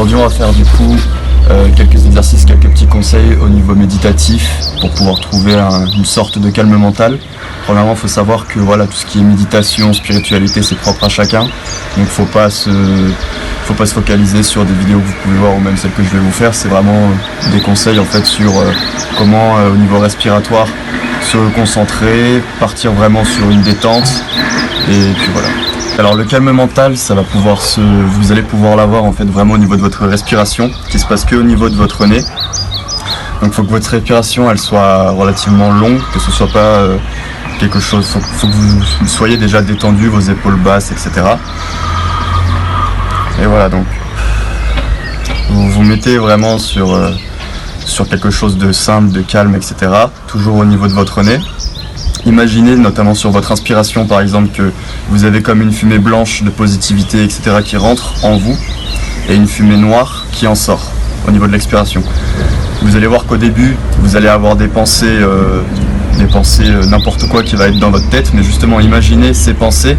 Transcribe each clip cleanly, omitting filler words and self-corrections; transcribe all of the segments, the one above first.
Aujourd'hui on va faire du coup quelques exercices, quelques petits conseils au niveau méditatif pour pouvoir trouver une sorte de calme mental. Premièrement, il faut savoir que voilà, tout ce qui est méditation, spiritualité, c'est propre à chacun. Donc faut pas se focaliser sur des vidéos que vous pouvez voir ou même celles que je vais vous faire. C'est vraiment des conseils en fait sur comment au niveau respiratoire se concentrer, partir vraiment sur une détente et puis voilà. Alors le calme mental, ça va pouvoir vous allez pouvoir l'avoir en fait vraiment au niveau de votre respiration, qui se passe que au niveau de votre nez. Donc il faut que votre respiration elle soit relativement longue, que ce soit pas quelque chose. Faut que vous soyez déjà détendu, vos épaules basses, etc. Et voilà, donc vous vous mettez vraiment sur quelque chose de simple, de calme, etc. Toujours au niveau de votre nez. Imaginez notamment sur votre inspiration par exemple que vous avez comme une fumée blanche de positivité, etc. qui rentre en vous et une fumée noire qui en sort au niveau de l'expiration. Vous allez voir qu'au début vous allez avoir des pensées n'importe quoi qui va être dans votre tête, mais justement imaginez ces pensées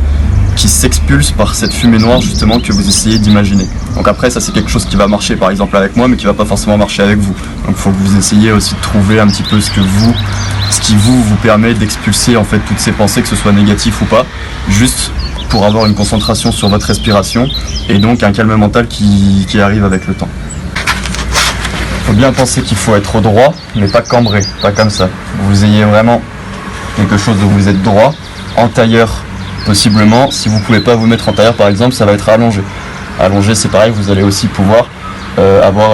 qui s'expulsent par cette fumée noire justement que vous essayez d'imaginer. Donc après ça c'est quelque chose qui va marcher par exemple avec moi mais qui va pas forcément marcher avec vous. Donc il faut que vous essayiez aussi de trouver un petit peu ce qui vous permet d'expulser en fait toutes ces pensées, que ce soit négatif ou pas, juste pour avoir une concentration sur votre respiration et donc un calme mental qui arrive avec le temps. Il faut bien penser qu'il faut être droit mais pas cambré, pas comme ça. Vous ayez vraiment quelque chose où vous êtes droit, en tailleur possiblement. Si vous ne pouvez pas vous mettre en tailleur par exemple, ça va être allongé. Allongé c'est pareil, vous allez aussi pouvoir avoir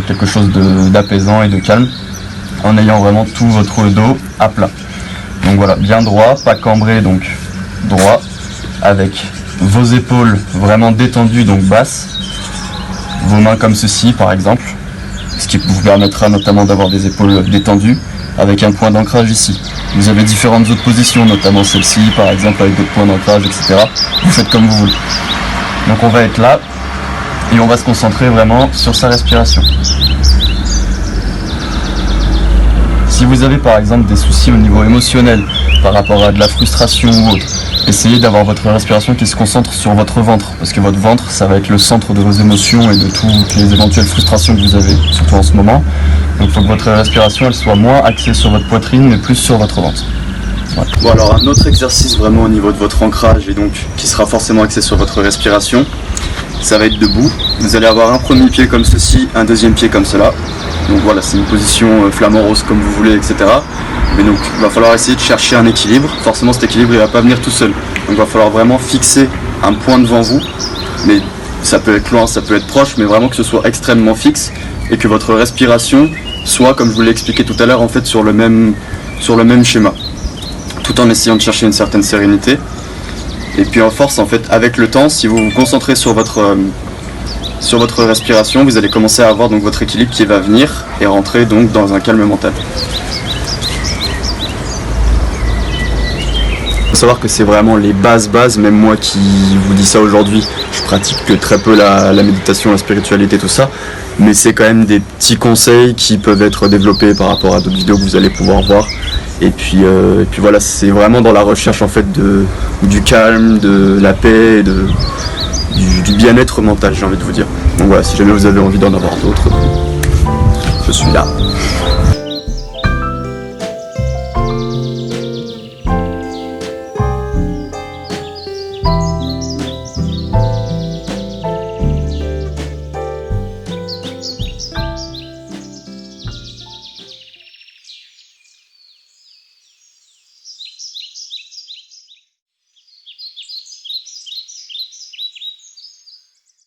quelque chose d'apaisant et de calme en ayant vraiment tout votre dos à plat. Donc voilà, bien droit, pas cambré, donc droit, avec vos épaules vraiment détendues, donc basses, vos mains comme ceci par exemple, ce qui vous permettra notamment d'avoir des épaules détendues, avec un point d'ancrage ici. Vous avez différentes autres positions, notamment celle-ci par exemple avec d'autres points d'ancrage, etc. Vous faites comme vous voulez. Donc on va être là et on va se concentrer vraiment sur sa respiration. Si vous avez par exemple des soucis au niveau émotionnel par rapport à de la frustration ou autre, essayez d'avoir votre respiration qui se concentre sur votre ventre, parce que votre ventre ça va être le centre de vos émotions et de toutes les éventuelles frustrations que vous avez, surtout en ce moment. Donc il faut que votre respiration elle soit moins axée sur votre poitrine mais plus sur votre ventre. Ouais. Bon alors un autre exercice vraiment au niveau de votre ancrage et donc qui sera forcément axé sur votre respiration, ça va être debout. Vous allez avoir un premier pied comme ceci, un deuxième pied comme cela. Donc voilà, c'est une position flamant rose comme vous voulez, etc. Mais donc il va falloir essayer de chercher un équilibre. Forcément cet équilibre il va pas venir tout seul. Donc il va falloir vraiment fixer un point devant vous. Mais ça peut être loin, ça peut être proche, mais vraiment que ce soit extrêmement fixe et que votre respiration soit, comme je vous l'ai expliqué tout à l'heure, en fait sur le même schéma. Tout en essayant de chercher une certaine sérénité. Et puis en force, en fait, avec le temps, si vous vous concentrez sur votre respiration, vous allez commencer à avoir donc votre équilibre qui va venir et rentrer donc dans un calme mental. Il faut savoir que c'est vraiment les bases, même moi qui vous dis ça aujourd'hui, je pratique que très peu la méditation, la spiritualité, tout ça, mais c'est quand même des petits conseils qui peuvent être développés par rapport à d'autres vidéos que vous allez pouvoir voir. Et puis voilà, c'est vraiment dans la recherche en fait du calme, de la paix, et du bien-être mental, j'ai envie de vous dire. Donc voilà, si jamais vous avez envie d'en avoir d'autres, je suis là.